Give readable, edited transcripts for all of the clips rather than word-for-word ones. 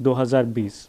2020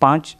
5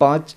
5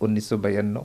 1992,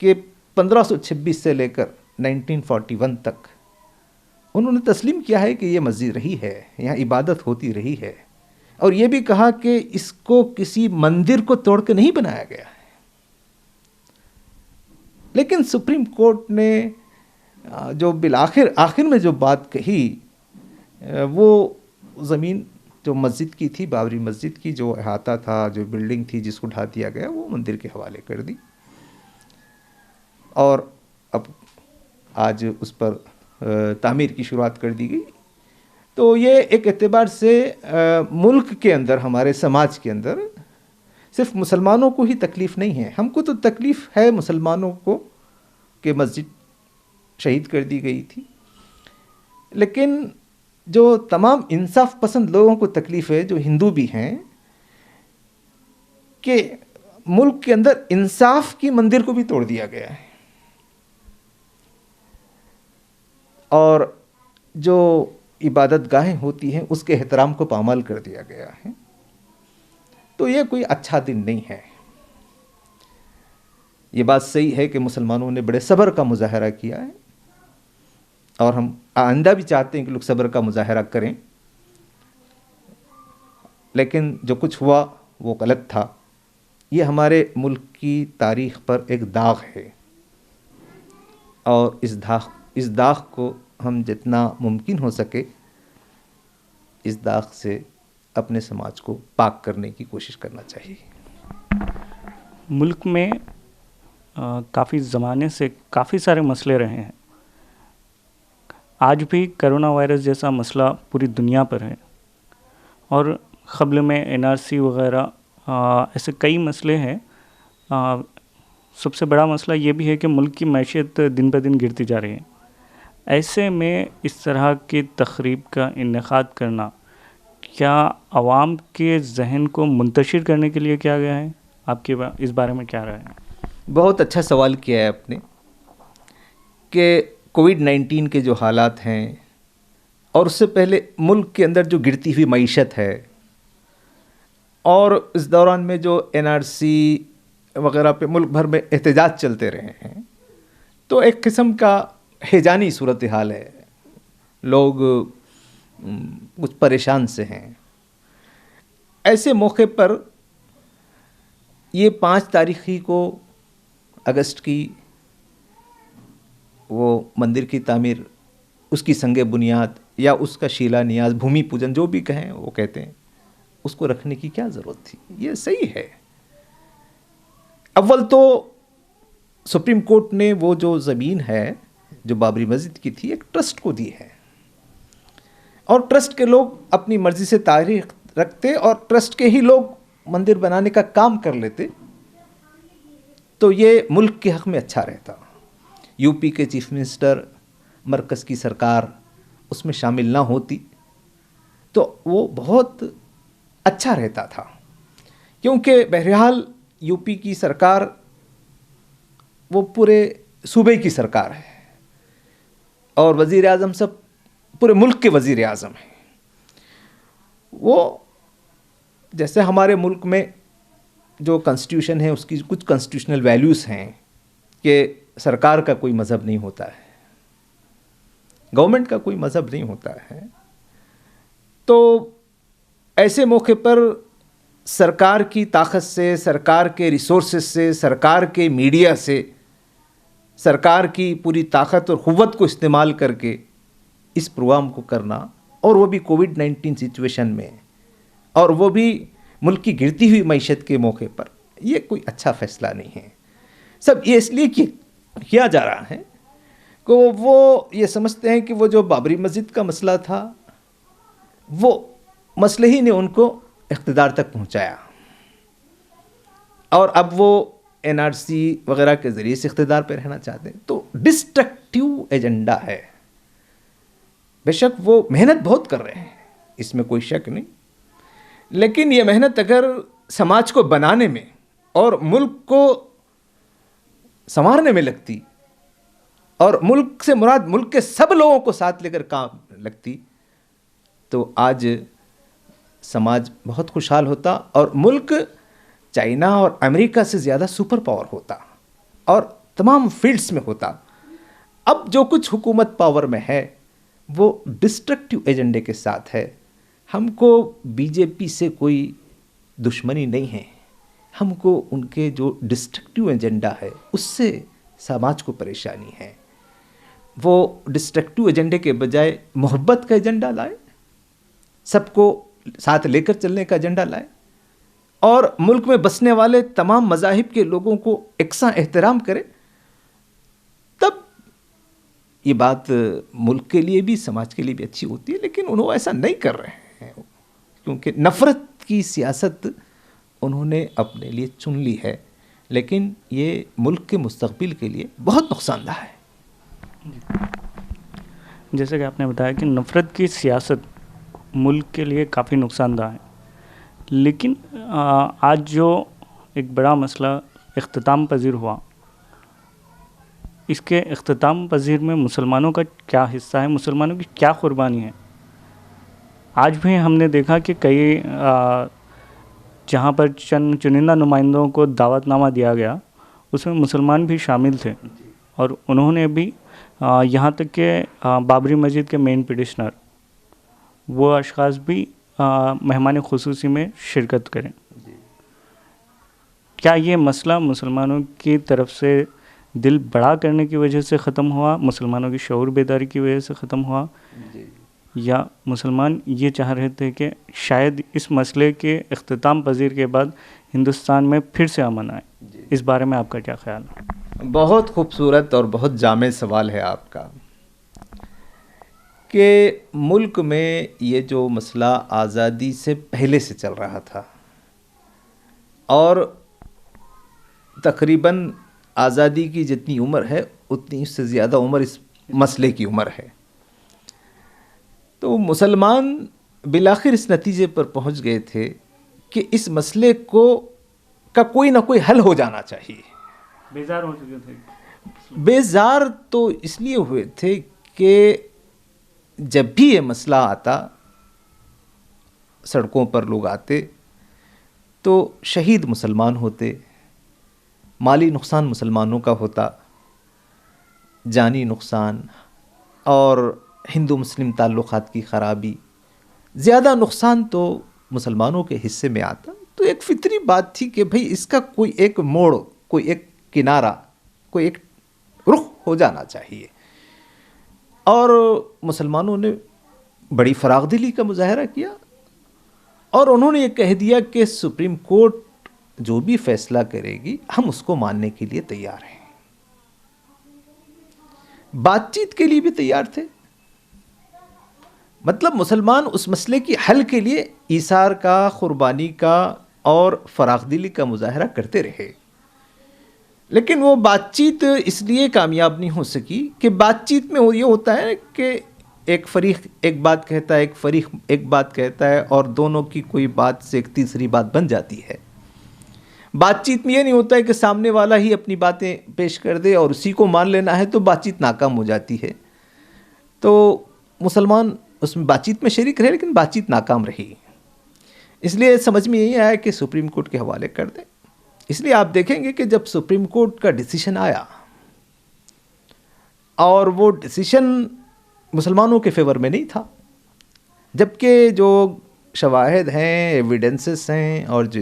کہ 1526 سے لے کر 1941 تک انہوں نے تسلیم کیا ہے کہ یہ مسجد رہی ہے، یہاں عبادت ہوتی رہی ہے، اور یہ بھی کہا کہ اس کو کسی مندر کو توڑ کے نہیں بنایا گیا ہے۔ لیکن سپریم کورٹ نے جو آخر میں جو بات کہی، وہ زمین جو مسجد کی تھی، بابری مسجد کی جو احاطہ تھا، جو بلڈنگ تھی جس کو ڈھا دیا گیا، وہ مندر کے حوالے کر دی، اور اب آج اس پر تعمیر کی شروعات کر دی گئی۔ تو یہ ایک اعتبار سے ملک کے اندر، ہمارے سماج کے اندر صرف مسلمانوں کو ہی تکلیف نہیں ہے، ہم کو تو تکلیف ہے مسلمانوں کو کہ مسجد شہید کر دی گئی تھی، لیکن جو تمام انصاف پسند لوگوں کو تکلیف ہے، جو ہندو بھی ہیں، کہ ملک کے اندر انصاف کی مندر کو بھی توڑ دیا گیا ہے، اور جو عبادت گاہیں ہوتی ہیں اس کے احترام کو پامال کر دیا گیا ہے۔ تو یہ کوئی اچھا دن نہیں ہے۔ یہ بات صحیح ہے کہ مسلمانوں نے بڑے صبر کا مظاہرہ کیا ہے، اور ہم آئندہ بھی چاہتے ہیں کہ لوگ صبر کا مظاہرہ کریں، لیکن جو کچھ ہوا وہ غلط تھا۔ یہ ہمارے ملک کی تاریخ پر ایک داغ ہے، اور اس داغ کو ہم جتنا ممکن ہو سکے اس داغ سے اپنے سماج کو پاک کرنے کی کوشش کرنا چاہیے۔ ملک میں کافی زمانے سے کافی سارے مسئلے رہے ہیں، آج بھی کرونا وائرس جیسا مسئلہ پوری دنیا پر ہے، اور قبل میں NRC وغیرہ ایسے کئی مسئلے ہیں۔ سب سے بڑا مسئلہ یہ بھی ہے کہ ملک کی معیشت دن بہ دن گرتی جا رہی ہے۔ ایسے میں اس طرح کی تقریب کا انعقاد کرنا کیا عوام کے ذہن کو منتشر کرنے کے لیے کیا گیا ہے؟ آپ کے اس بارے میں کیا رائے ہے؟ بہت اچھا سوال کیا ہے آپ نے، کہ کووڈ-19 کے جو حالات ہیں، اور اس سے پہلے ملک کے اندر جو گرتی ہوئی معیشت ہے، اور اس دوران میں جو NRC وغیرہ پہ ملک بھر میں احتجاج چلتے رہے ہیں، تو ایک قسم کا ہیجانی صورتحال ہے، لوگ کچھ پریشان سے ہیں۔ ایسے موقع پر یہ 5 تاریخ کو اگست کی وہ مندر کی تعمیر، اس کی سنگ بنیاد یا اس کا شیلا نیاز، بھومی پوجن جو بھی کہیں وہ کہتے ہیں، اس کو رکھنے کی کیا ضرورت تھی؟ یہ صحیح ہے۔ اول تو سپریم کورٹ نے وہ جو زمین ہے جو بابری مسجد کی تھی، ایک ٹرسٹ کو دی ہے، اور ٹرسٹ کے لوگ اپنی مرضی سے تاریخ رکھتے، اور ٹرسٹ کے ہی لوگ مندر بنانے کا کام کر لیتے، تو یہ ملک کے حق میں اچھا رہتا۔ UP کے چیف منسٹر، مرکز کی سرکار اس میں شامل نہ ہوتی تو وہ بہت اچھا رہتا تھا، کیونکہ بہرحال UP کی سرکار وہ پورے صوبے کی سرکار ہے، اور وزیر اعظم سب پورے ملک کے وزیر اعظم ہیں۔ وہ جیسے ہمارے ملک میں جو کنسٹیٹیوشن ہے، اس کی کچھ کنسٹیٹیوشنل ویلیوز ہیں کہ سرکار کا کوئی مذہب نہیں ہوتا ہے، گورنمنٹ کا کوئی مذہب نہیں ہوتا ہے، تو ایسے موقع پر سرکار کی طاقت سے، سرکار کے ریسورسز سے، سرکار کے میڈیا سے، سرکار کی پوری طاقت اور قوت کو استعمال کر کے اس پروگرام کو کرنا، اور وہ بھی کووڈ-19 سچویشن میں، اور وہ بھی ملک کی گرتی ہوئی معیشت کے موقع پر، یہ کوئی اچھا فیصلہ نہیں ہے۔ سب یہ اس لیے کیا جا رہا ہے کہ وہ یہ سمجھتے ہیں کہ وہ جو بابری مسجد کا مسئلہ تھا، وہ مسئلے ہی نے ان کو اقتدار تک پہنچایا، اور اب وہ NRC وغیرہ کے ذریعے سے اقتدار پہ رہنا چاہتے ہیں، تو ڈسٹرکٹیو ایجنڈا ہے۔ بے شک وہ محنت بہت کر رہے ہیں، اس میں کوئی شک نہیں، لیکن یہ محنت اگر سماج کو بنانے میں اور ملک کو سنوارنے میں لگتی، اور ملک سے مراد ملک کے سب لوگوں کو ساتھ لے کر کام لگتی، تو آج سماج بہت خوشحال ہوتا، اور ملک چائنا اور امریکہ سے زیادہ سپر پاور ہوتا، اور تمام فیلڈس میں ہوتا. اب جو کچھ حکومت پاور میں ہے وہ ڈسٹرکٹیو ایجنڈے کے ساتھ ہے. ہم کو بی جے پی سے کوئی دشمنی نہیں ہے, ہم کو ان کے جو ڈسٹرکٹیو ایجنڈا ہے اس سے سماج کو پریشانی ہے. وہ ڈسٹرکٹیو ایجنڈے کے بجائے محبت کا ایجنڈا لائے, سب کو ساتھ لے کر چلنے کا ایجنڈا لائے, اور ملک میں بسنے والے تمام مذاہب کے لوگوں کو یکساں احترام کرے. تب یہ بات ملک کے لیے بھی سماج کے لیے بھی اچھی ہوتی ہے. لیکن انہوں ایسا نہیں کر رہے ہیں, کیونکہ نفرت کی سیاست انہوں نے اپنے لیے چن لی ہے. لیکن یہ ملک کے مستقبل کے لیے بہت نقصان دہ ہے. جیسا کہ آپ نے بتایا کہ نفرت کی سیاست ملک کے لیے کافی نقصان دہ ہے. لیکن آج جو ایک بڑا مسئلہ اختتام پذیر ہوا, اس کے اختتام پذیر میں مسلمانوں کا کیا حصہ ہے, مسلمانوں کی کیا قربانی ہے؟ آج بھی ہم نے دیکھا کہ کئی جہاں پر چند چنندہ نمائندوں کو دعوت نامہ دیا گیا اس میں مسلمان بھی شامل تھے, اور انہوں نے بھی یہاں تک کہ بابری مسجد کے مین پٹیشنر وہ اشخاص بھی مہمان خصوصی میں شرکت کریں. کیا یہ مسئلہ مسلمانوں کی طرف سے دل بڑا کرنے کی وجہ سے ختم ہوا, مسلمانوں کی شعور بیداری کی وجہ سے ختم ہوا, یا مسلمان یہ چاہ رہے تھے کہ شاید اس مسئلے کے اختتام پذیر کے بعد ہندوستان میں پھر سے امن آئے؟ اس بارے میں آپ کا کیا خیال ہے؟ بہت خوبصورت اور بہت جامع سوال ہے آپ کا, کہ ملک میں یہ جو مسئلہ آزادی سے پہلے سے چل رہا تھا, اور تقریباً آزادی کی جتنی عمر ہے اتنی اس سے زیادہ عمر اس مسئلے کی عمر ہے, تو مسلمان بالآخر اس نتیجے پر پہنچ گئے تھے کہ اس مسئلے کا کوئی نہ کوئی حل ہو جانا چاہیے. بیزار ہو چکے تھے. بیزار تو اس لیے ہوئے تھے کہ جب بھی یہ مسئلہ آتا, سڑکوں پر لوگ آتے تو شہید مسلمان ہوتے, مالی نقصان مسلمانوں کا ہوتا, جانی نقصان اور ہندو مسلم تعلقات کی خرابی, زیادہ نقصان تو مسلمانوں کے حصے میں آتا. تو ایک فطری بات تھی کہ بھئی اس کا کوئی ایک موڑ, کوئی ایک کنارہ, کوئی ایک رخ ہو جانا چاہیے. اور مسلمانوں نے بڑی فراغ دلی کا مظاہرہ کیا, اور انہوں نے یہ کہہ دیا کہ سپریم کورٹ جو بھی فیصلہ کرے گی ہم اس کو ماننے کے لیے تیار ہیں. بات چیت کے لیے بھی تیار تھے. مطلب مسلمان اس مسئلے کی حل کے لیے ایثار کا, قربانی کا اور فراغ دلی کا مظاہرہ کرتے رہے. لیکن وہ بات چیت اس لیے کامیاب نہیں ہو سکی کہ بات چیت میں یہ ہوتا ہے کہ ایک فریق ایک بات کہتا ہے, ایک فریق ایک بات کہتا ہے, اور دونوں کی کوئی بات سے ایک تیسری بات بن جاتی ہے. بات چیت میں یہ نہیں ہوتا ہے کہ سامنے والا ہی اپنی باتیں پیش کر دے اور اسی کو مان لینا ہے, تو بات چیت ناکام ہو جاتی ہے. تو مسلمان اس میں بات چیت میں شریک رہے لیکن بات چیت ناکام رہی. اس لیے سمجھ میں یہی آیا کہ سپریم کورٹ کے حوالے کر دیں. اس لیے آپ دیکھیں گے کہ جب سپریم کورٹ کا ڈیسیشن آیا اور وہ ڈیسیشن مسلمانوں کے فیور میں نہیں تھا, جبکہ جو شواہد ہیں, ایویڈنسز ہیں اور جو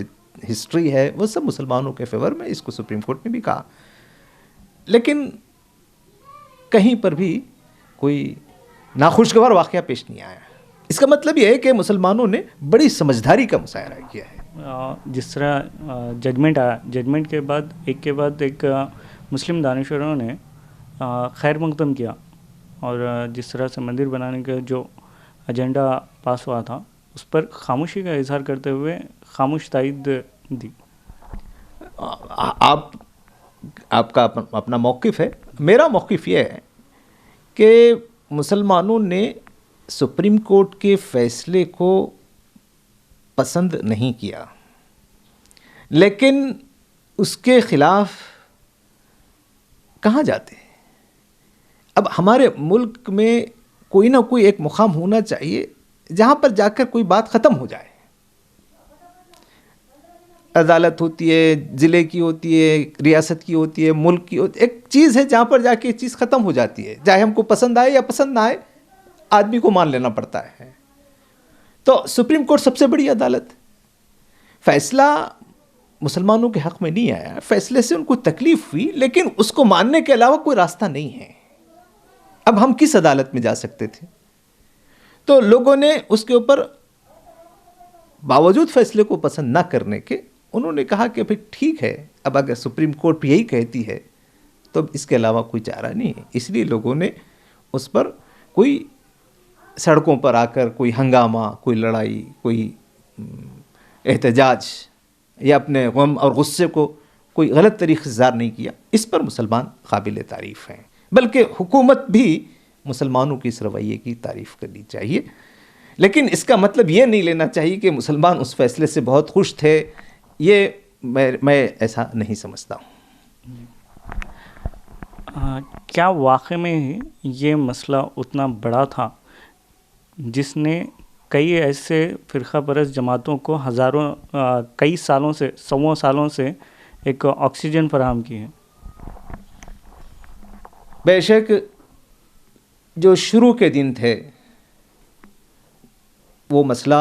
ہسٹری ہے وہ سب مسلمانوں کے فیور میں, اس کو سپریم کورٹ نے بھی کہا. لیکن کہیں پر بھی کوئی ناخوشگوار واقعہ پیش نہیں آیا. اس کا مطلب یہ ہے کہ مسلمانوں نے بڑی سمجھداری کا مظاہرہ کیا ہے. جس طرح ججمنٹ آیا, ججمنٹ کے بعد ایک مسلم دانشوروں نے خیر مقدم کیا, اور جس طرح سے مندر بنانے کا جو ایجنڈا پاس ہوا تھا اس پر خاموشی کا اظہار کرتے ہوئے خاموش تائید دی. آپ کا اپنا موقف ہے. میرا موقف یہ ہے کہ مسلمانوں نے سپریم کورٹ کے فیصلے کو پسند نہیں کیا, لیکن اس کے خلاف کہاں جاتے. اب ہمارے ملک میں کوئی نہ کوئی ایک مقام ہونا چاہیے جہاں پر جا کر کوئی بات ختم ہو جائے. عدالت ہوتی ہے، ضلع کی ہوتی ہے، ریاست کی ہوتی ہے، ملک کی ہوتی ہے، ایک چیز ہے جہاں پر جا کے چیز ختم ہو جاتی ہے، چاہے ہم کو پسند آئے یا پسند نہ آئے، آدمی کو مان لینا پڑتا ہے. تو سپریم کورٹ سب سے بڑی عدالت، فیصلہ مسلمانوں کے حق میں نہیں آیا، فیصلے سے ان کو تکلیف ہوئی، لیکن اس کو ماننے کے علاوہ کوئی راستہ نہیں ہے. اب ہم کس عدالت میں جا سکتے تھے؟ تو لوگوں نے اس کے اوپر باوجود فیصلے کو پسند نہ کرنے کے انہوں نے کہا کہ بھئی ٹھیک ہے، اب اگر سپریم کورٹ یہی کہتی ہے تو اس کے علاوہ کوئی چارہ نہیں ہے. اس لیے لوگوں نے اس پر کوئی سڑکوں پر آ کر کوئی ہنگامہ، کوئی لڑائی، کوئی احتجاج یا اپنے غم اور غصے کو کوئی غلط طریقے سے اظہار نہیں کیا. اس پر مسلمان قابل تعریف ہیں، بلکہ حکومت بھی مسلمانوں کی اس رویے کی تعریف کرنی چاہیے. لیکن اس کا مطلب یہ نہیں لینا چاہیے کہ مسلمان اس فیصلے سے بہت خوش تھے، یہ میں ایسا نہیں سمجھتا ہوں. کیا واقع میں یہ مسئلہ اتنا بڑا تھا جس نے کئی ایسے فرقہ پرست جماعتوں کو کئی سالوں سے، سووں سالوں سے ایک آکسیجن فراہم کی ہے؟ بے شک جو شروع کے دن تھے وہ مسئلہ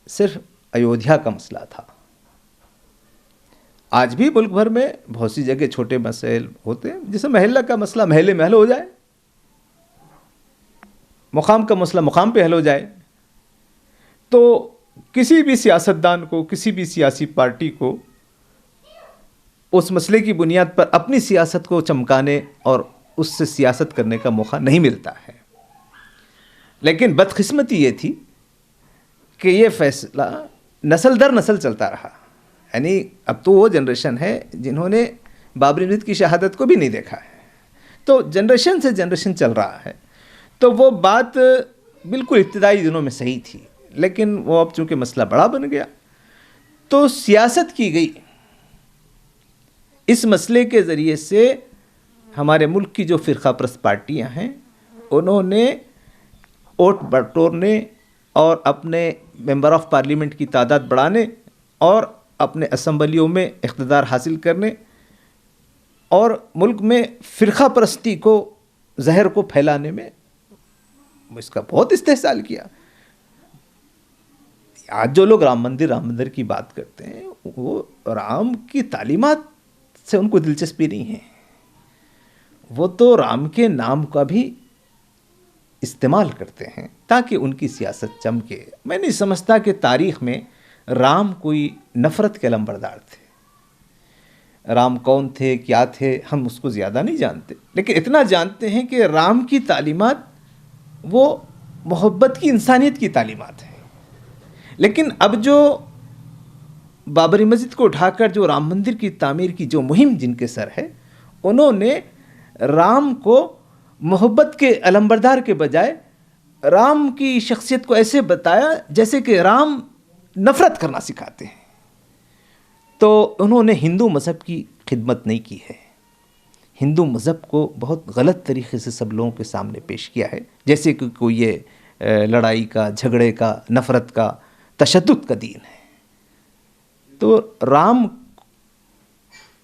صرف ایودھیا کا مسئلہ تھا. آج بھی ملک بھر میں بہت سی جگہ چھوٹے مسائل ہوتے ہیں، جیسے محلہ کا مسئلہ محلے میں حل ہو جائے، مقام کا مسئلہ مقام پہ حل ہو جائے. تو کسی بھی سیاستدان کو، کسی بھی سیاسی پارٹی کو اس مسئلے کی بنیاد پر اپنی سیاست کو چمکانے اور اس سے سیاست کرنے کا موقع نہیں ملتا ہے. لیکن بدقسمتی یہ تھی کہ یہ فیصلہ نسل در نسل چلتا رہا. یعنی اب تو وہ جنریشن ہے جنہوں نے بابری مسجد کی شہادت کو بھی نہیں دیکھا ہے، تو جنریشن سے جنریشن چل رہا ہے. تو وہ بات بالکل ابتدائی دنوں میں صحیح تھی، لیکن وہ اب چونکہ مسئلہ بڑا بن گیا تو سیاست کی گئی. اس مسئلے کے ذریعے سے ہمارے ملک کی جو فرقہ پرست پارٹیاں ہیں انہوں نے ووٹ بٹورنے اور اپنے ممبر آف پارلیمنٹ کی تعداد بڑھانے اور اپنے اسمبلیوں میں اقتدار حاصل کرنے اور ملک میں فرقہ پرستی کو، زہر کو پھیلانے میں اس کا بہت استحصال کیا. آج جو لوگ رام مندر کی بات کرتے ہیں وہ رام کی تعلیمات سے ان کو دلچسپی نہیں ہے، وہ تو رام کے نام کا بھی استعمال کرتے ہیں تاکہ ان کی سیاست چمکے. میں نہیں سمجھتا کہ تاریخ میں رام کوئی نفرت کے علمبردار تھے. رام کون تھے، کیا تھے، ہم اس کو زیادہ نہیں جانتے، لیکن اتنا جانتے ہیں کہ رام کی تعلیمات وہ محبت کی، انسانیت کی تعلیمات ہیں. لیکن اب جو بابری مسجد کو اٹھا کر جو رام مندر کی تعمیر کی جو مہم جن کے سر ہے، انہوں نے رام کو محبت کے علمبردار کے بجائے رام کی شخصیت کو ایسے بتایا جیسے کہ رام نفرت کرنا سکھاتے ہیں. تو انہوں نے ہندو مذہب کی خدمت نہیں کی ہے، ہندو مذہب کو بہت غلط طریقے سے سب لوگوں کے سامنے پیش کیا ہے، جیسے کہ کوئی یہ لڑائی کا، جھگڑے کا، نفرت کا، تشدد کا دین ہے. تو رام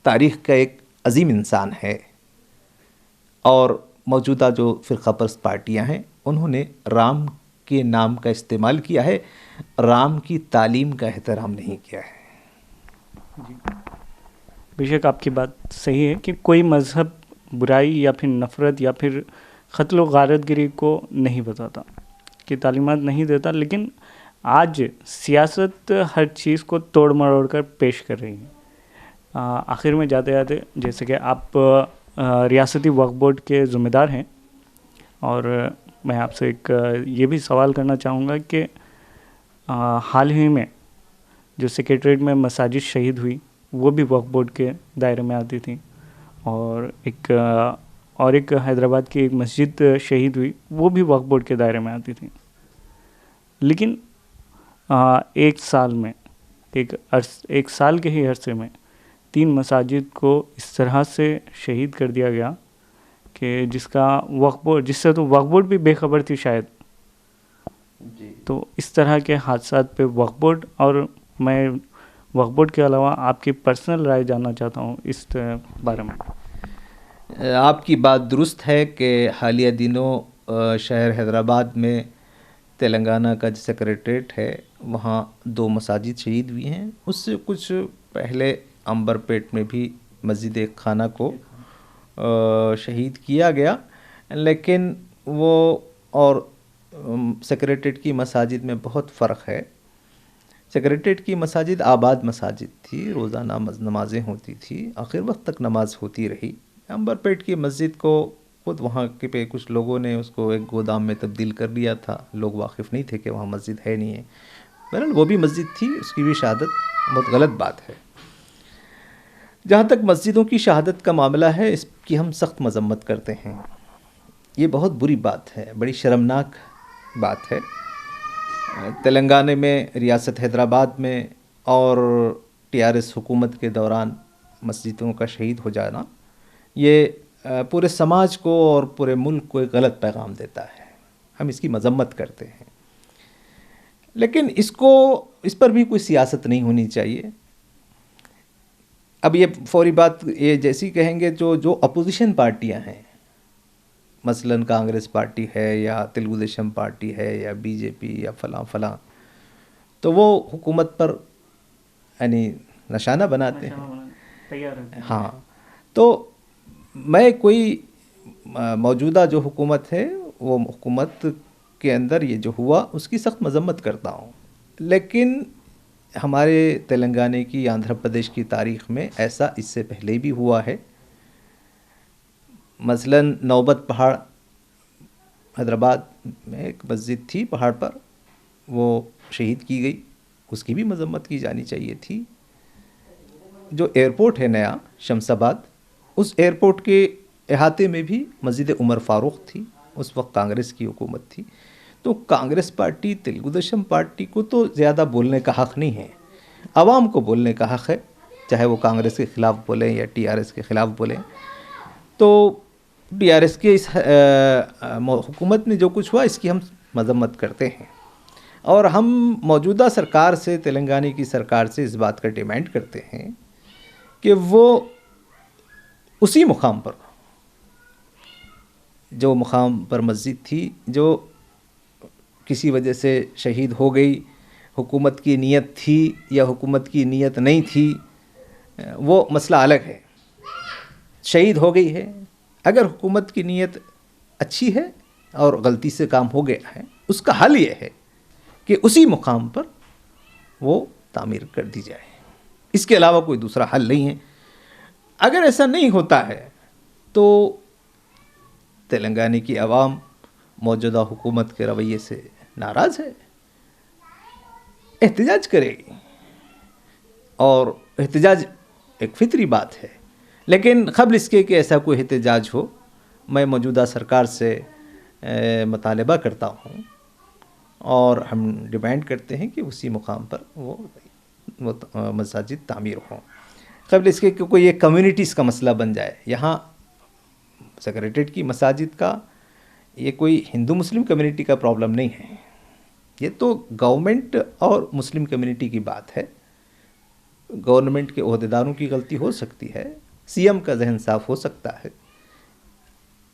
تاریخ کا ایک عظیم انسان ہے، اور موجودہ جو فرقہ پرست پارٹیاں ہیں انہوں نے رام کے نام کا استعمال کیا ہے، رام کی تعلیم کا احترام نہیں کیا ہے. جی بے شک آپ کی بات صحیح ہے کہ کوئی مذہب برائی یا پھر نفرت یا پھر قتل و غارت گری کو نہیں بتاتا، کہ تعلیمات نہیں دیتا، لیکن آج سیاست ہر چیز کو توڑ مروڑ کر پیش کر رہی ہے. آخر میں جاتے جاتے، جیسے کہ آپ ریاستی وقف بورڈ کے ذمہ دار ہیں، اور میں آپ سے ایک یہ بھی سوال کرنا چاہوں گا کہ حال ہی میں جو سیکریٹریٹ میں مساجد شہید ہوئی وہ بھی وقف بورڈ کے دائرے میں آتی تھیں، اور ایک حیدرآباد کی ایک مسجد شہید ہوئی وہ بھی وقف بورڈ کے دائرے میں آتی تھیں. لیکن ایک سال میں، ایک سال کے ہی عرصے میں 3 مساجد کو اس طرح سے شہید کر دیا گیا کہ جس سے تو وقف بورڈ بھی بے خبر تھی شاید. تو اس طرح کے حادثات پہ وقف بورڈ، اور میں وقف بورڈ کے علاوہ آپ کی پرسنل رائے جاننا چاہتا ہوں اس بارے میں. آپ کی بات درست ہے کہ حالیہ دنوں شہر حیدرآباد میں تلنگانہ کا جو سیکریٹریٹ ہے وہاں 2 مساجد شہید ہوئی ہیں. اس سے کچھ پہلے عنبر پیٹ میں بھی مسجد خانہ کو شہید کیا گیا، لیکن وہ اور سیکریٹریٹ کی مساجد میں بہت فرق ہے. سیکریٹریٹ کی مساجد آباد مساجد تھی، روزانہ نمازیں ہوتی تھی، آخر وقت تک نماز ہوتی رہی. عنبر پیٹ کی مسجد کو خود وہاں کے پہ کچھ لوگوں نے اس کو ایک گودام میں تبدیل کر دیا تھا. لوگ واقف نہیں تھے کہ وہاں مسجد ہے نہیں ہے. بہرحال وہ بھی مسجد تھی، اس کی بھی شہادت بہت غلط بات ہے. جہاں تک مسجدوں کی شہادت کا معاملہ ہے، اس کی ہم سخت مذمت کرتے ہیں. یہ بہت بری بات ہے، بڑی شرمناک بات ہے. تلنگانہ میں، ریاست حیدرآباد میں اور TRS حکومت کے دوران مسجدوں کا شہید ہو جانا یہ پورے سماج کو اور پورے ملک کو ایک غلط پیغام دیتا ہے. ہم اس کی مذمت کرتے ہیں، لیکن اس پر بھی کوئی سیاست نہیں ہونی چاہیے. اب یہ فوری بات یہ جیسی کہیں گے جو اپوزیشن پارٹیاں ہیں، مثلاً کانگریس پارٹی ہے یا تلگو دیشم پارٹی ہے یا BJP یا فلاں فلاں، تو وہ حکومت پر یعنی نشانہ بناتے ہیں. ہاں، تو میں کوئی موجودہ جو حکومت ہے وہ حکومت کے اندر یہ جو ہوا اس کی سخت مذمت کرتا ہوں. لیکن ہمارے تلنگانہ کی، آندھرا پردیش کی تاریخ میں ایسا اس سے پہلے بھی ہوا ہے. مثلاً نوبت پہاڑ حیدرآباد میں ایک مسجد تھی پہاڑ پر، وہ شہید کی گئی، اس کی بھی مذمت کی جانی چاہیے تھی. جو ایئرپورٹ ہے نیا شمس آباد، اس ایئرپورٹ کے احاطے میں بھی مسجد عمر فاروق تھی. اس وقت کانگریس کی حکومت تھی. تو کانگریس پارٹی، تلگو دیشم پارٹی کو تو زیادہ بولنے کا حق نہیں ہے، عوام کو بولنے کا حق ہے، چاہے وہ کانگریس کے خلاف بولیں یا TRS کے خلاف بولیں. تو TRS کے اس حکومت میں جو کچھ ہوا اس کی ہم مذمت کرتے ہیں، اور ہم موجودہ سرکار سے، تلنگانہ کی سرکار سے اس بات کا ڈیمانڈ کرتے ہیں کہ وہ اسی مقام پر، جو مقام پر مسجد تھی جو کسی وجہ سے شہید ہو گئی، حکومت کی نیت تھی یا حکومت کی نیت نہیں تھی، وہ مسئلہ الگ ہے. شہید ہو گئی ہے، اگر حکومت کی نیت اچھی ہے اور غلطی سے کام ہو گیا ہے، اس کا حل یہ ہے کہ اسی مقام پر وہ تعمیر کر دی جائے. اس کے علاوہ کوئی دوسرا حل نہیں ہے. اگر ایسا نہیں ہوتا ہے تو تلنگانہ کی عوام موجودہ حکومت کے رویے سے ناراض ہے، احتجاج کرے گی، اور احتجاج ایک فطری بات ہے. لیکن قبل اس کے کہ ایسا کوئی احتجاج ہو، میں موجودہ سرکار سے مطالبہ کرتا ہوں اور ہم ڈیمانڈ کرتے ہیں کہ اسی مقام پر وہ مساجد تعمیر ہوں. قبل اس کے کہ کوئی ایک کمیونٹیز کا مسئلہ بن جائے. یہاں سیکریٹریٹ کی مساجد کا یہ کوئی ہندو مسلم کمیونٹی کا پرابلم نہیں ہے، یہ تو گورنمنٹ اور مسلم کمیونٹی کی بات ہے. گورنمنٹ کے عہدیداروں کی غلطی ہو سکتی ہے، CM کا ذہن صاف ہو سکتا ہے.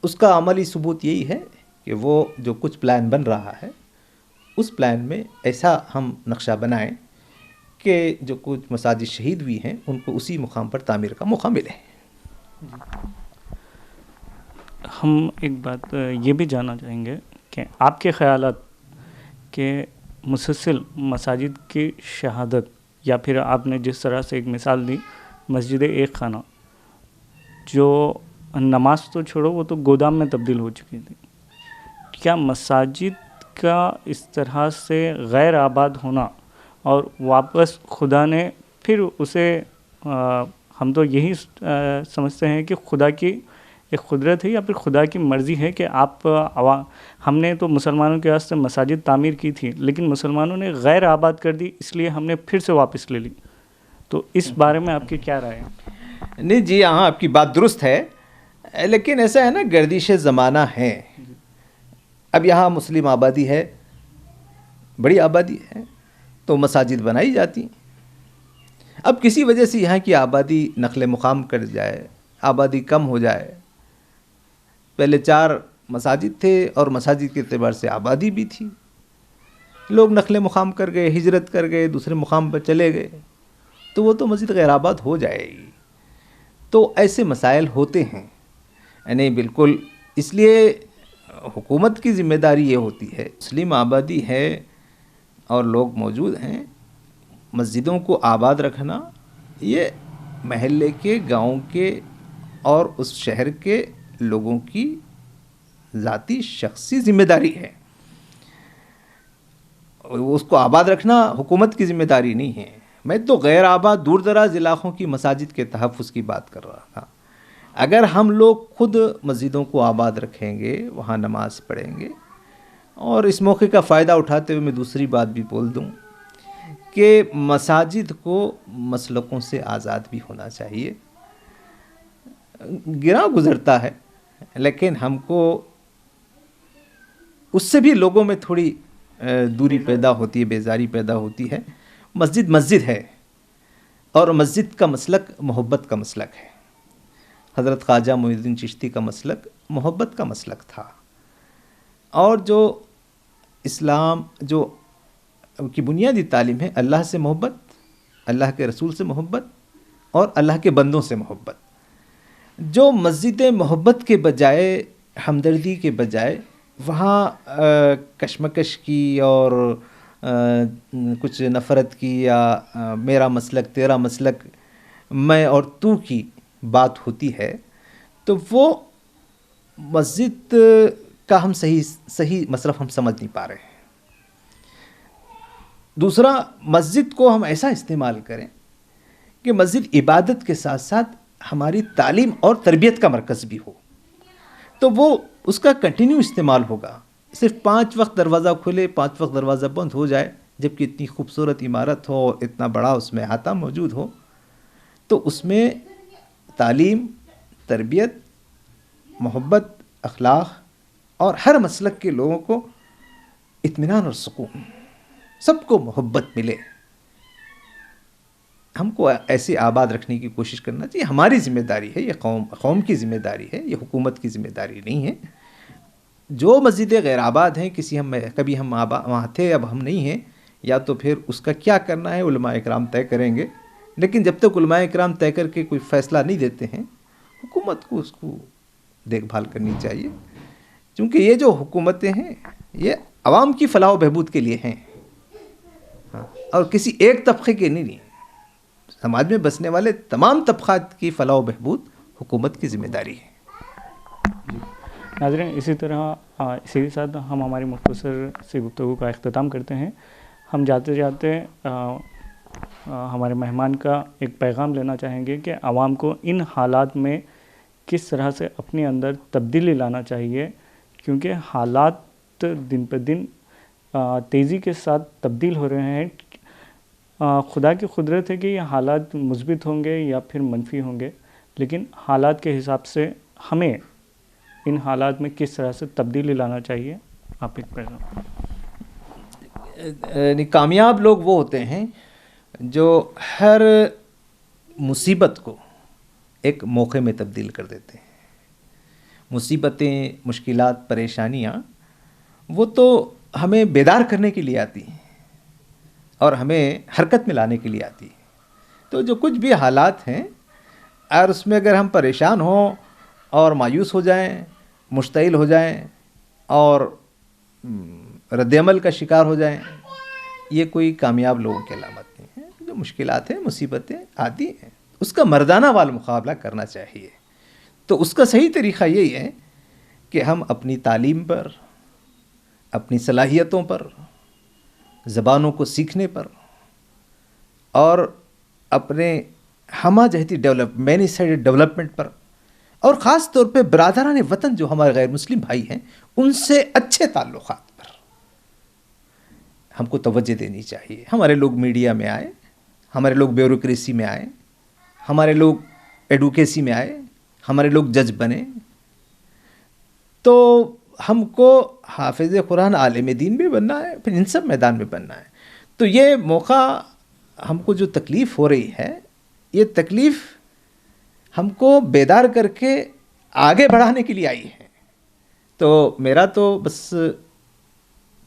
اس کا عملی ثبوت یہی ہے کہ وہ جو کچھ پلان بن رہا ہے اس پلان میں ایسا ہم نقشہ بنائیں کہ جو کچھ مساجد شہید ہوئی ہیں ان کو اسی مقام پر تعمیر کا موقع ملے. ہم ایک بات یہ بھی جاننا چاہیں گے کہ آپ کے خیالات کہ مسلسل مساجد کی شہادت، یا پھر آپ نے جس طرح سے ایک مثال دی مسجد ایک خانہ، جو نماز تو چھوڑو وہ تو گودام میں تبدیل ہو چکی تھی، کیا مساجد کا اس طرح سے غیر آباد ہونا اور واپس خدا نے پھر اسے ہم تو یہی سمجھتے ہیں کہ خدا کی ایک قدرت ہے یا پھر خدا کی مرضی ہے کہ ہم نے تو مسلمانوں کے واسطے مساجد تعمیر کی تھی لیکن مسلمانوں نے غیر آباد کر دی، اس لیے ہم نے پھر سے واپس لے لی. تو اس بارے میں آپ کی کیا رائے ہے؟ نہیں جی ہاں، آپ کی بات درست ہے، لیکن ایسا ہے نا، گردش زمانہ ہے. اب یہاں مسلم آبادی ہے، بڑی آبادی ہے، تو مساجد بنائی جاتی ہیں. اب کسی وجہ سے یہاں کی آبادی نقل مقام کر جائے، آبادی کم ہو جائے، پہلے 4 مساجد تھے اور مساجد کے اعتبار سے آبادی بھی تھی، لوگ نقل مقام کر گئے، ہجرت کر گئے، دوسرے مقام پر چلے گئے، تو وہ تو مسجد غیر آباد ہو جائے گی. تو ایسے مسائل ہوتے ہیں. یعنی بالکل اس لیے حکومت کی ذمہ داری یہ ہوتی ہے، مسلم آبادی ہے اور لوگ موجود ہیں، مسجدوں کو آباد رکھنا یہ محلے کے، گاؤں کے اور اس شہر کے لوگوں کی ذاتی شخصی ذمہ داری ہے. اس کو آباد رکھنا حکومت کی ذمہ داری نہیں ہے. میں تو غیر آباد دور دراز علاقوں کی مساجد کے تحفظ کی بات کر رہا تھا. اگر ہم لوگ خود مسجدوں کو آباد رکھیں گے، وہاں نماز پڑھیں گے، اور اس موقع کا فائدہ اٹھاتے ہوئے میں دوسری بات بھی بول دوں کہ مساجد کو مسلکوں سے آزاد بھی ہونا چاہیے. گراں گزرتا ہے لیکن ہم کو اس سے بھی لوگوں میں تھوڑی دوری پیدا ہوتی ہے، بیزاری پیدا ہوتی ہے. مسجد مسجد ہے اور مسجد کا مسلک محبت کا مسلک ہے. حضرت خواجہ معین الدین چشتی کا مسلک محبت کا مسلک تھا، اور جو اسلام جو کی بنیادی تعلیم ہے، اللہ سے محبت، اللہ کے رسول سے محبت اور اللہ کے بندوں سے محبت. جو مسجد محبت کے بجائے، ہمدردی کے بجائے وہاں کشمکش کی اور کچھ نفرت کی، یا میرا مسلک تیرا مسلک، میں اور تو کی بات ہوتی ہے، تو وہ مسجد کا ہم صحیح مصرف ہم سمجھ نہیں پا رہے ہیں. دوسرا، مسجد کو ہم ایسا استعمال کریں کہ مسجد عبادت کے ساتھ ساتھ ہماری تعلیم اور تربیت کا مرکز بھی ہو، تو وہ اس کا کنٹینیو استعمال ہوگا. صرف 5 وقت دروازہ کھلے، 5 وقت دروازہ بند ہو جائے، جبکہ اتنی خوبصورت عمارت ہو، اتنا بڑا اس میں احاطہ موجود ہو، تو اس میں تعلیم، تربیت، محبت، اخلاق اور ہر مسلک کے لوگوں کو اطمینان اور سکون، سب کو محبت ملے. ہم کو ایسے آباد رکھنے کی کوشش کرنا چاہیے. ہماری ذمہ داری ہے، یہ قوم کی ذمہ داری ہے، یہ حکومت کی ذمہ داری نہیں ہے. جو مسجدیں غیر آباد ہیں، کبھی ہم وہاں تھے، اب ہم نہیں ہیں، یا تو پھر اس کا کیا کرنا ہے علماء اکرام طے کریں گے. لیکن جب تک علماء اکرام طے کر کے کوئی فیصلہ نہیں دیتے ہیں، حکومت کو اس کو دیکھ بھال کرنی چاہیے. چونکہ یہ جو حکومتیں ہیں یہ عوام کی فلاح و بہبود کے لیے ہیں، اور کسی ایک طبقے کے نہیں. سماج میں بسنے والے تمام طبقات کی فلاح و بہبود حکومت کی ذمہ داری ہے. ناظرین، اسی کے ساتھ ہم ہماری مختصر سی گفتگو کا اختتام کرتے ہیں. ہم جاتے جاتے ہمارے مہمان کا ایک پیغام لینا چاہیں گے کہ عوام کو ان حالات میں کس طرح سے اپنے اندر تبدیلی لانا چاہیے، کیونکہ حالات دن پہ دن تیزی کے ساتھ تبدیل ہو رہے ہیں. خدا کی قدرت ہے کہ یہ حالات مثبت ہوں گے یا پھر منفی ہوں گے، لیکن حالات کے حساب سے ہمیں ان حالات میں کس طرح سے تبدیلی لانا چاہیے. آپ ایک پیغام. کامیاب لوگ وہ ہوتے ہیں جو ہر مصیبت کو ایک موقع میں تبدیل کر دیتے ہیں. مصیبتیں، مشکلات، پریشانیاں وہ تو ہمیں بیدار کرنے کے لیے آتی ہیں اور ہمیں حرکت میں لانے کے لیے آتی ہے. تو جو کچھ بھی حالات ہیں، اور اس میں اگر ہم پریشان ہوں اور مایوس ہو جائیں، مشتعل ہو جائیں اور رد عمل کا شکار ہو جائیں، یہ کوئی کامیاب لوگوں کی علامت نہیں ہے. جو مشکلات ہیں، مصیبتیں آتی ہیں، اس کا مردانہ وال مقابلہ کرنا چاہیے. تو اس کا صحیح طریقہ یہی ہے کہ ہم اپنی تعلیم پر، اپنی صلاحیتوں پر، زبانوں کو سیکھنے پر اور اپنے ہمہ جہتی مینی سائیڈڈ ڈیولپمنٹ پر، اور خاص طور پہ برادران وطن جو ہمارے غیر مسلم بھائی ہیں ان سے اچھے تعلقات پر ہم کو توجہ دینی چاہیے. ہمارے لوگ میڈیا میں آئے، ہمارے لوگ بیوروکریسی میں آئے، ہمارے لوگ ایڈوکیسی میں آئے، ہمارے لوگ جج بنے، تو ہم کو حافظ قرآن، عالم دین بھی بننا ہے، پھر ان سب میدان میں بننا ہے. تو یہ موقع ہم کو جو تکلیف ہو رہی ہے یہ تکلیف ہم کو بیدار کر کے آگے بڑھانے کے لیے آئی ہے. تو میرا تو بس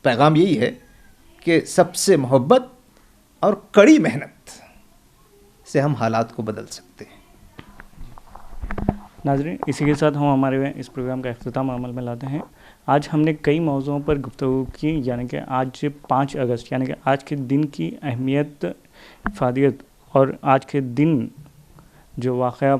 پیغام یہی ہے کہ سب سے محبت اور کڑی محنت سے ہم حالات کو بدل سکتے ہیں. ناظرین، اسی کے ساتھ ہم ہمارے اس پروگرام کا اختتام عمل میں لاتے ہیں. آج ہم نے کئی موضوعوں پر گفتگو کی، یعنی کہ آج 5 اگست یعنی کہ آج کے دن کی اہمیت، افادیت اور آج کے دن جو واقعہ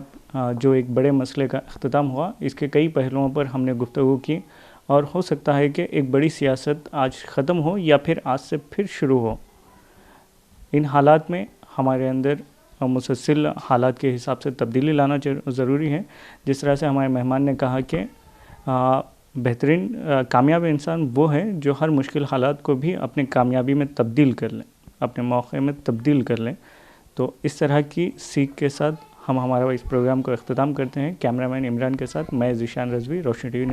جو ایک بڑے مسئلے کا اختتام ہوا، اس کے کئی پہلوؤں پر ہم نے گفتگو کی. اور ہو سکتا ہے کہ ایک بڑی سیاست آج ختم ہو یا پھر آج سے پھر شروع ہو. ان حالات میں ہمارے اندر مسلسل حالات کے حساب سے تبدیلی لانا ضروری ہے. جس طرح سے ہمارے مہمان نے کہا کہ بہترین کامیاب انسان وہ ہے جو ہر مشکل حالات کو بھی اپنی کامیابی میں تبدیل کر لیں، اپنے موقع میں تبدیل کر لیں. تو اس طرح کی سیکھ کے ساتھ ہم ہمارا اس پروگرام کو اختتام کرتے ہیں. کیمرہ مین عمران کے ساتھ میں ذیشان رضوی، روشنی ٹی وی.